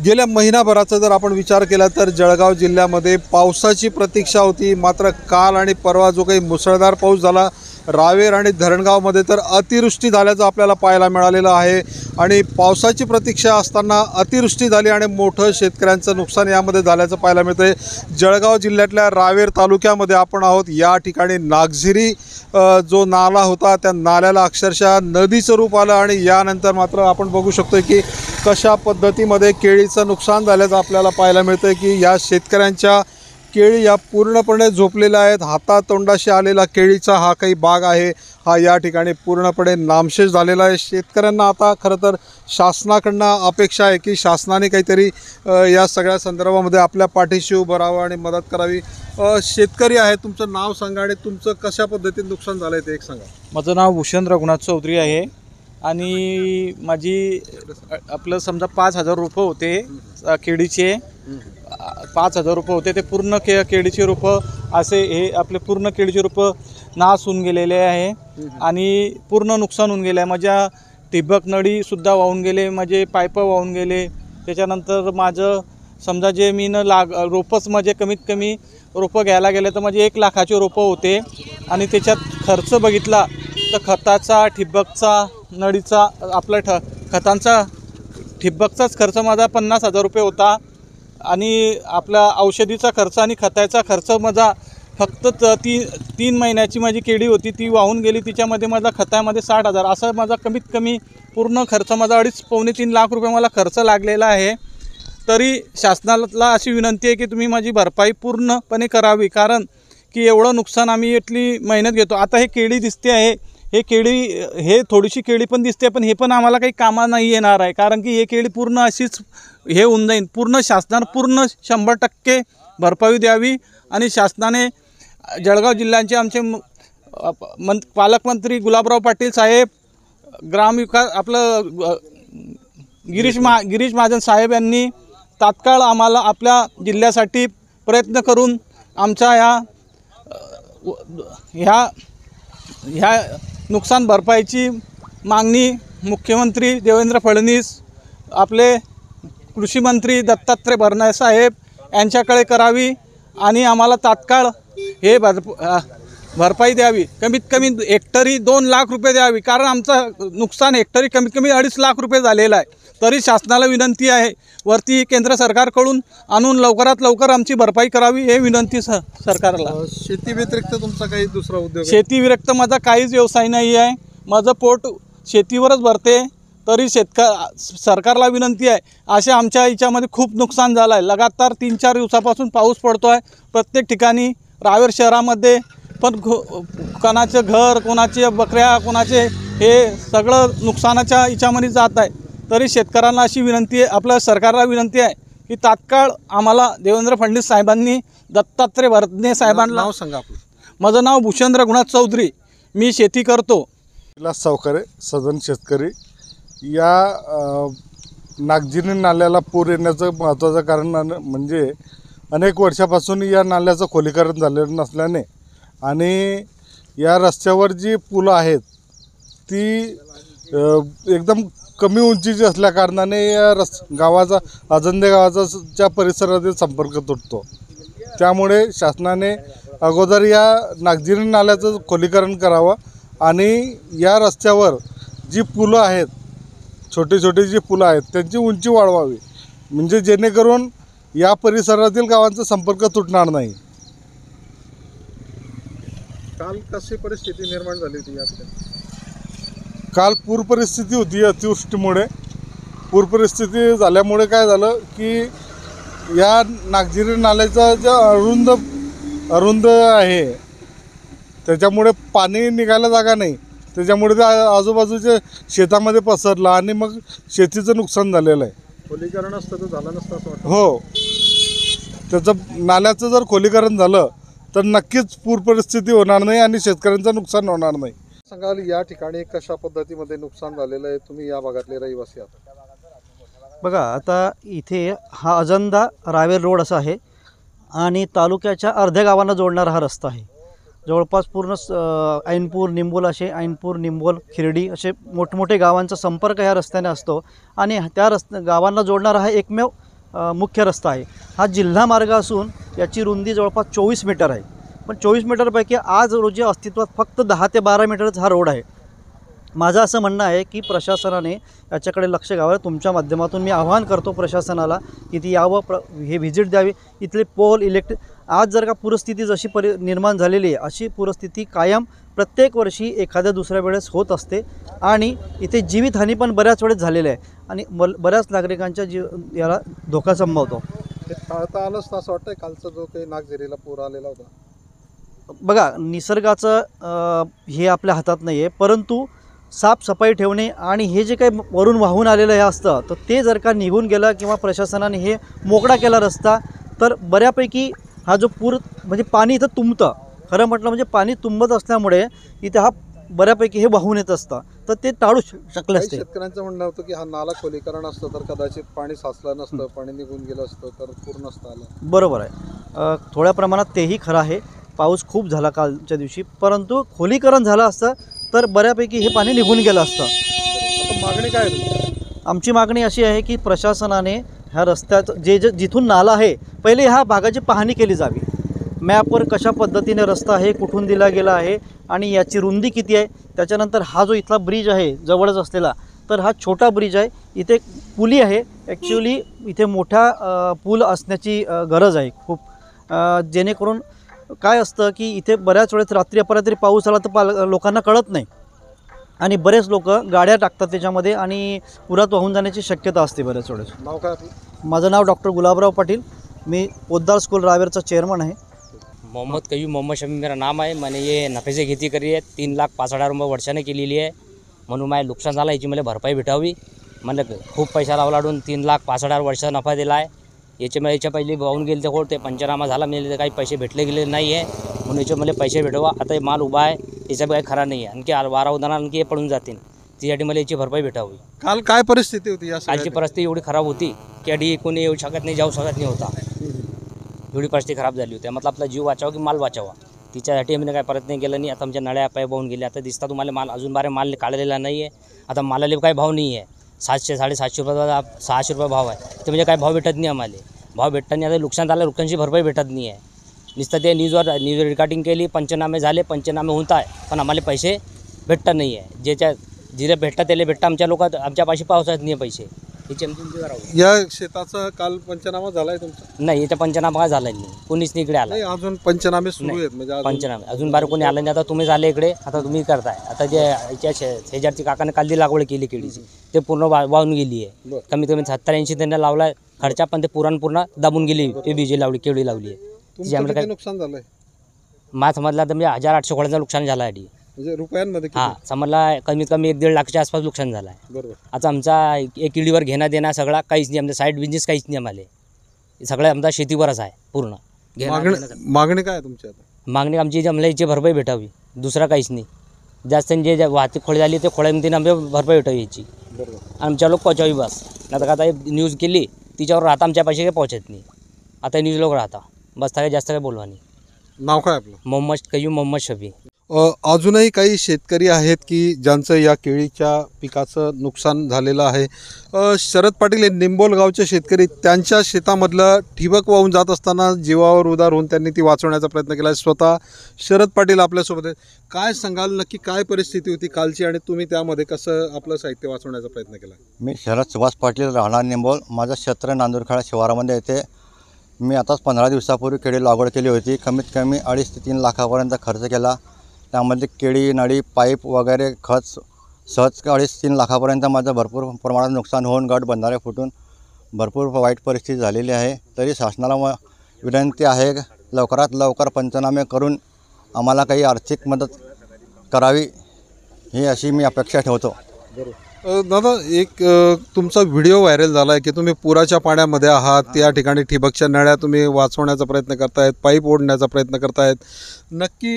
गेल्या महिनाभराचा जर आपण विचार केला तर जळगाव जिल्ह्यामध्ये पावसाची प्रतीक्षा होती। मात्र काल आणि परवा जो काही मुसळधार पाऊस झाला रावेर आणि धरणगावमध्ये तर अतिवृष्टी झाल्याचं आपल्याला पाहायला मिळालेलं आहे। आणि पावसाची प्रतीक्षा असताना अतिवृष्टी झाली आणि मोठं शेतकऱ्यांचं नुकसान यामध्ये झाल्याचं पाहायला मिळतंय। जळगाव जिल्ह्यातल्या रावेर तालुक्यामध्ये आपण आहोत। या ठिकाणी नागझिरी जो नाला होता त्या नाल्याला अक्षरशः नदीचं रूप आलं आणि यानंतर मात्र आपण बघू शकतोय की कशा पद्धतीमध्ये केळीचं नुकसान झाल्याचं आपल्याला पाहायला मिळतंय की या शेतकऱ्यांच्या केळी या पूर्णपणे झोपलेल्या आहेत। हातातोंडाशी आलेला केळीचा हा काही बाग आहे हा या ठिकाणी पूर्णपणे नामशेष झालेला आहे। शेतकऱ्यांना आता खरं तर शासनाकडनं अपेक्षा आहे की शासनाने काहीतरी या सगळ्या संदर्भामध्ये आपल्या पाठीशी उभं राहावं आणि मदत करावी। शेतकरी आहे, तुमचं नाव सांगा आणि तुमचं कशा पद्धतीने नुकसान झालं आहे ते एक सांगा। माझं नाव भूषण रघुनाथ चौधरी आहे आणि माझी आपलं समजा 5,000 रुपये होते केळीचे। 5,000 रुपये होते ते पूर्ण केळीचे रोपं असे हे आपले पूर्ण केळीचे रोपं नाश होऊन गेलेले आहे आणि पूर्ण नुकसान होऊन गेलं आहे। माझ्या ठिबक नळीसुद्धा वाहून गेले, माझे पाईप वाहून गेले। त्याच्यानंतर माझं समजा जे मी रोपंच माझे कमीत कमी रोपं घ्यायला गेले तर माझे 1 लाखाचे रोपं होते आणि त्याच्यात खर्च बघितला तर खताचा, ठिबकचा, नळीचा आपला खतांचा ठिबकचाच खर्च माझा 50,000 रुपये होता आणि आपला औषधीचा खर्च आणि खताचा खर्च माझा फक्त 3 महिन्याची माझी केळी होती ती वाहून गेली। तिच्यामध्ये माझा खतामध्ये 60,000 असा माझा कमीत कमी पूर्ण खर्च माझा 2.5-3 लाख रुपये मला खर्च लागलेला आहे। तरी शासनाला अशी विनंती आहे की तुम्ही माझी भरपाई पूर्णपणे करावी, कारण की एवढं नुकसान आम्ही इथली मेहनत घेतो। आता हे केळी दिसते आहे, हे केळी हे थोडीशी केळी पण दिसते पण हे पण आम्हाला काही कामा नाही येणार आहे, कारण की हे केळी पूर्ण अशीच हे होऊन जाईल। पूर्ण शासनाने पूर्ण 100% भरपाई द्यावी आणि शासनाने जळगाव जिल्ह्याचे आमचे पालकमंत्री गुलाबराव पाटील साहेब, ग्रामविकास आपलं गिरीश महाजन साहेब यांनी तात्काळ आम्हाला आपल्या जिल्ह्यासाठी प्रयत्न करून आमच्या ह्या नुकसान भरपाईची मागणी मुख्यमंत्री देवेंद्र फडणवीस, आपले कृषी मंत्री दत्तात्रय भरणे साहेब यांच्याकडे करावी आणि आम्हाला तात्काळ हे भरपाई द्यावी। कमीत कमी हेक्टरी 2 लाख रुपये द्यावी, कारण आमचं नुकसान हेक्टरी कमीत कमी 2.5 लाख रुपये झालेलं आहे। तरी शासनाला विनंती आहे वरती केंद्र सरकारकडून आणून लवकरात लवकर आमची भरपाई करावी हे विनंती सरकारला। शेती व्यतिरिक्त तुमचा काही दुसरा उद्योग? शेती व्यतिरिक्त माझा काहीच व्यवसाय नाही आहे, माझं पोट शेतीवरच भरते। तरी सरकारला विनंती आहे, अशा आमच्या याच्यामध्ये खूप नुकसान झालं आहे। लगातार 3-4 दिवसापासून पाऊस पडतो आहे प्रत्येक ठिकाणी। रावेर शहरामध्ये पण कोणाचं घर, कोणाचे बकऱ्या, कोणाचे हे सगळं नुकसानाच्या याच्यामध्ये जात आहे। तरी शेतकऱ्यांना अशी विनंती आहे, आपल्या सरकारला विनंती आहे की तात्काळ आम्हाला देवेंद्र फडणवीस साहेबांनी, दत्तात्रय भरणे साहेबांना नाव सांगा आपलं। माझं नाव भूषण रघुनाथ चौधरी, मी शेती करतो। विलास सावकारे, सदन शेतकरी। या नागझिरी नाल्याला पूर येण्याचं महत्त्वाचं कारण म्हणजे अनेक वर्षापासून या नाल्याचं खोलीकरण झालेलं नसल्याने आणि या रस्त्यावर जी पुलं आहेत ती एकदम कमी उंचीची असल्या कारणाने या गावाचा अजंदे गावाचा परिसरातील संपर्क तुटतो। त्यामुळे शासनाने अगोदर या नागझिरी नाल्याचं खोलीकरण करावं आणि या रस्त्यावर जी पुलं आहेत, छोटी छोटी जी पुलं आहेत त्यांची उंची वाढवावी, म्हणजे जेणेकरून या परिसरातील गावांचा संपर्क तुटणार नाही। काल कशी परिस्थिती निर्माण झाली होती या ठिकाणी? काल पूर परिस्थिती होती अतिवृष्टीमुळे। पूर परिस्थिती झाल्यामुळे काय झालं की या नागझिरी नाल्याचा जो अरुंद आहे त्याच्यामुळे पाणी निघायला जागा नाही, त्याच्यामुळे ते आजूबाजूच्या शेतामध्ये पसरलं आणि मग शेतीचं नुकसान झालेलं आहे। खोलीकरण असतं तर झालं नसतं असं वाटतं? हो, त्याचं नाल्याचं जर खोलीकरण झालं तर नक्कीच पूर परिस्थिती होणार नाही आणि शेतकऱ्यांचं नुकसान होणार नाही। सांगाल या ठिकाणी कशा पद्धतीमध्ये नुकसान झालेलं आहे? तुम्ही या भागातले रहिवासी आहात। बघा, आता इथे हा अजंदा रावेर रोड असा आहे आणि तालुक्याच्या अर्ध्या गावांना जोडणारा हा रस्ता आहे। जवळपास पूर्ण ऐनपूर, निंबोल असे ऐनपूर, निंबोल, खिरडी असे मोठमोठे गावांचा संपर्क ह्या रस्त्याने असतो आणि त्या गावांना जोडणारा हा एकमेव मुख्य रस्ता आहे. हा जिल्हा मार्ग असून याची रुंदी जवळपास 24 मीटर आहे. पण 24 मीटरपैकी आज रोजी अस्तित्वात फक्त 10 ते 12 मीटरच हा रोड आहे. माझं असं म्हणणं आहे की प्रशासनाने याच्याकडे लक्ष घ्यावं. तुमच्या माध्यमातून मी आवाहन करतो प्रशासनाला की ती यावं, हे व्हिजिट द्यावी. इथले पोल आज जर का पूरस्थिती जशी निर्माण झालेली आहे अशी पूरस्थिती कायम प्रत्येक वर्षी एखाद्या दुसऱ्या वेळेस होत असते आणि इथे जीवितहानी पण बऱ्याच वेळेस झालेली आहे आणि बऱ्याच नागरिकांच्या याला धोका संभवतो. हे टाळता आलंच तर असं वाटतंय कालचा जो काही नागझिरीला पूर आलेला होता. बघा, निसर्गाचं हे आपल्या हातात नाही आहे, परंतु साफसफाई ठेवणे आणि हे जे काही वरून वाहून आलेलं हे असतं तर ते जर का निघून गेलं किंवा प्रशासनाने हे मोकळा केला रस्ता तर बऱ्यापैकी हा जो पूर म्हणजे पाणी इथं तुंबतं. खरं म्हटलं म्हणजे पाणी तुंबत असल्यामुळे इथे हा बऱ्यापैकी हे वाहून येत असतं तर ते टाळू शकले असते. शेतकऱ्यांचं म्हणणं होतं की हा नाला खोलीकरण असतं तर कदाचित पाणी साचलं नसतं, पाणी निघून गेलं असतं तर पूर नसतं आलं. बरोबर आहे. थोड्या प्रमाणात तेही खरं आहे. पाऊस खूप झाला कालच्या दिवशी, परंतु खोलीकरण झालं असतं तर बऱ्यापैकी हे पाणी निघून गेलं असतं. आता मागणी काय आहे तुमची? आमची मागणी अशी आहे की प्रशासनाने ह्या रस्त्यात जिथून नाला आहे पहिले ह्या भागाची पाहणी केली जावी. मॅपवर कशा पद्धतीने रस्ता आहे, कुठून दिला गेला आहे आणि याची रुंदी किती आहे. त्याच्यानंतर हा जो इथला ब्रिज आहे जवळच असलेला तर हा छोटा ब्रिज आहे. इथे पुली आहे. ॲक्च्युली इथे मोठा पूल असण्याची गरज आहे खूप, जेणेकरून काय असतं की इथे बऱ्याच वेळेस रात्री अपरात्री पाऊस आला तर लोकांना कळत नाही आणि बरेच लोक गाड्या टाकतात त्याच्यामध्ये आणि पुरात वाहून जाण्याची शक्यता असते बऱ्याच वेळेस. नाव काय आपलं? माझं नाव डॉक्टर गुलाबराव पाटील. मैं पोद्दार स्कूल रावेरचा चेयरमन है. मोहम्मद कयूम मोहम्मद शमी मेरा नाम है. मैंने ये नफे से खेती करी है. 3,05,000 रुपये वर्षाने केलेली आहे. म्हणून माझे नुकसान झालं याची मला भरपाई भेटावी. मला खूप पैसा लावलाडून 3,05,000 वर्ष नफा दिला आहे. याच्या पहिले वाहून गेले तर ते पंचनामा झाला, मला काही पैसे भेटले गेले नाही आहे. म्हणून याचे मला पैसे भेटवा. आता हे माल उभा आहे याचा काही खरा नाही आहे. आणखी वारा उदाहरण आणखी हे पडून जातील, त्यासाठी मला याची भरपाई भेटावी. काल काय परिस्थिती होती? या कालची परिस्थिती एवढी खराब होती की अडी कोणी येऊ शकत नाही, जाऊ शकत नाही होता. एवढी परिस्थिती खराब झाली होती. मतलब आपला जीव वाचावा की माल वाचावा तिच्यासाठी आम्ही काय प्रयत्न केला नाही. आता आमच्या नळ्या पाय वाहून गेल्या. आता दिसता तुम्हाला माल अजून बारे माल काढलेला नाही आहे. आता मालाला काही भाव नाही आहे. 700-750 रुपये 600 रुपये भाव आहे. ते म्हणजे काय भाव भेटत नाही आम्हाला. भाव भेटत नाही. आता नुकसान झालं, नुकसानची भरपाई भेटत नाही आहे. नुसतं ते न्यूजवर रेकॉर्डिंग केली, पंचनामे झाले, पंचनामे होत आहे पण आम्हाला पैसे भेटत नाही आहे. जिथे भेटतात त्याला भेटतं, आमच्या लोक आमच्या पाशी पावसात नाही पैसे. याची आमची राहू. या शेताचा काल पंचनामा झालाय तुमचा? नाही, याचा पंचनामा झाला नाही. कोणीच नाही इकडे आला. नाही, अजून पंचनामे सुरू आहेत म्हणजे पंचनामे अजून बाहेर कोणी आलं नाही. आता तुम्ही झाले इकडे, आता तुम्ही करताय. आता जे याच्या शेजारची काकाने कालदी लागवड केली केळीची ते पूर्ण वाहून गेली आहे. कमीत कमी 70-80 त्यांना लावला खर्चा, पण ते पूर्ण दाबून गेली. ते बीजे लावली, केळी लावली आहे. तुमचं किती नुकसान झालंय? माझ समजला तर म्हणजे 1,800 खोड्यांचं नुकसान झालं आहे. म्हणजे रुपयांमध्ये किती? हां, समजला कमीत कमी 1-1.5 लाखाच्या आसपास नुकसान झालं आहे. बरोबर. आता आमचा एक किडीवर घेणं देणं सगळा काहीच नाही. आमचा साईड बिझनेस काहीच नाही. आम्हाला सगळं आमचा शेतीवरच आहे पूर्ण. मागणी काय आहे तुमची आता? मागणी आमची आम्हाला याची भरपाई भेटावी, दुसरा काहीच नाही. जास्त जे वाहतूक खोळी झाली ते खोळ्यामध्ये आमच्या भरपाई भेटावी याची. बरोबर. आमच्या लोक पोहोचावी बस. नाही तर आता न्यूज केली तिच्यावर राहता आमच्या पैसे काही पोहोचत नाही. आता न्यूज लोक राहता बस, काही जास्त काही बोलवा नाही. नाव काय आपलं? मोहम्मद कयूम मोहम्मद शफी. अजूनही काही शेतकरी आहेत की ज्यांचं या केळीच्या पिकाचं नुकसान झालेलं आहे. शरद पाटील हे निंबोल गावचे शेतकरी, त्यांच्या शेतामधलं ठिबक वाहून जात असताना जीवावर उदार होऊन त्यांनी ती वाचवण्याचा प्रयत्न केला. स्वतः शरद पाटील आपल्यासोबत आहेत. काय सांगाल, नक्की काय परिस्थिती होती कालची आणि तुम्ही त्यामध्ये कसं आपलं साहित्य वाचवण्याचा प्रयत्न केला? मी शरद सुभाष पाटील, राहणार निंबोल. माझं क्षेत्र नांदूरखेडा शिवारामध्ये येते. मी आताच 15 दिवसापूर्वी केळी लागवड केली होती. कमीत कमी 2.5 ते 3 लाखापर्यंत खर्च केला. त्यामध्ये केळी, नळी, पाईप वगैरे खत सहज 2.5 ते 3 लाखापर्यंत माझं भरपूर प्रमाणात नुकसान होऊन गट बंधारे फुटून भरपूर वाईट परिस्थिती झालेली आहे. तरी शासनाला विनंती आहे लवकरात लवकर पंचनामे करून आम्हाला काही आर्थिक मदत करावी, ही अशी मी अपेक्षा ठेवतो. दादा, एक तुमचा व्हिडिओ व्हायरल झाला आहे की तुम्ही पुराच्या पाण्यामध्ये आहात. त्या ठिकाणी ठिबकच्या नळ्या तुम्ही वाचवण्याचा प्रयत्न करतायत, पाईप ओढण्याचा प्रयत्न करतायत. नक्की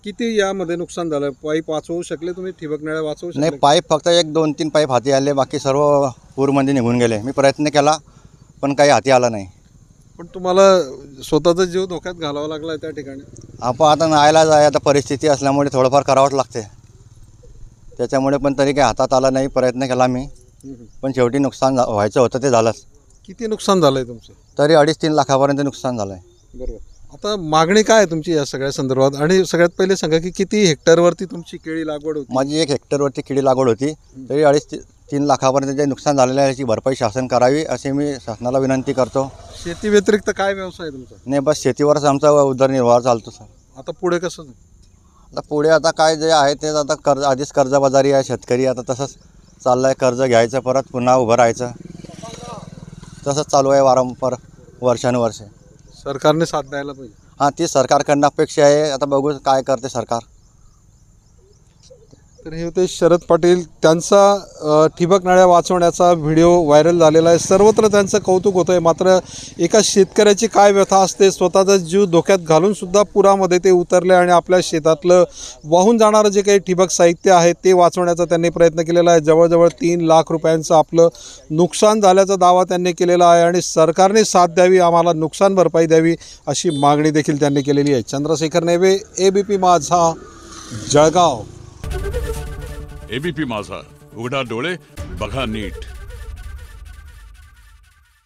किती यामध्ये नुकसान झालं? पाईप वाचवू शकले तुम्ही? ठिबक नळ्या वाचवू शकले? नाही, पाईप फक्त 1-2-3 पाईप हाती आले, बाकी सर्व पूरमध्ये निघून गेले. मी प्रयत्न केला पण काही हाती आला नाही. पण तुम्हाला स्वतःचा जीव धोक्यात घालावा लागला त्या ठिकाणी? आपण आता नायला जाय, आता परिस्थिती असल्यामुळे थोडंफार करावंच लागते. त्याच्यामुळे पण तरी काही हातात आला नाही. प्रयत्न केला मी, पण शेवटी नुकसान व्हायचं होतं ते झालंच. किती नुकसान झालंय तुमचं? तरी 2.5-3 लाखापर्यंत नुकसान झालं आहे. बरोबर. आता मागणी काय आहे तुमची या सगळ्या संदर्भात? आणि सगळ्यात पहिले सांगा की किती हेक्टरवरती तुमची केळी लागवड होती? माझी 1 हेक्टरवरती केळी लागवड होती. तरी 2.5-3 लाखापर्यंत जे नुकसान झालेलं आहे याची भरपाई शासन करावी अशी मी शासनाला विनंती करतो. शेती व्यतिरिक्त काय व्यवसाय आहे तुमचा? नाही, बस शेतीवरच आमचा उदरनिर्वाह चालतो सर. आता पुढे कसं? आता पुढे आता काय जे आहे ते आता आधीच कर्जबाजारी आहे शेतकरी, आता तसंच चाललं आहे. कर्ज घ्यायचं, परत पुन्हा उभं राहायचं, तसंच चालू आहे वारंवार वर्षानुवर्षे. सरकारने साथ द्यायला पाहिजे. हां, ती सरकारकडनं अपेक्षा आहे. आता बघू काय करते सरकार. तर हे होते शरद पाटील. त्यांचा ठिबक नळ्या वाचवण्याचा व्हिडिओ व्हायरल झालेला आहे. सर्वत्र त्यांचं कौतुक होतं आहे. मात्र एका शेतकऱ्याची काय व्यथा असते, स्वतःचा जीव धोक्यात घालूनसुद्धा पुरामध्ये ते उतरले आणि आपल्या शेतातलं वाहून जाणारं जे काही ठिबक साहित्य आहे ते वाचवण्याचा त्यांनी प्रयत्न केलेला आहे. जवळजवळ 3 लाख रुपयांचं आपलं नुकसान झाल्याचा दावा त्यांनी केलेला आहे आणि सरकारने साथ द्यावी, आम्हाला नुकसान भरपाई द्यावी अशी मागणी देखील त्यांनी केलेली आहे. चंद्रशेखर नेवे, ABP माझा, जळगाव. ABP माझा, उघडा डोळे बघा नीट.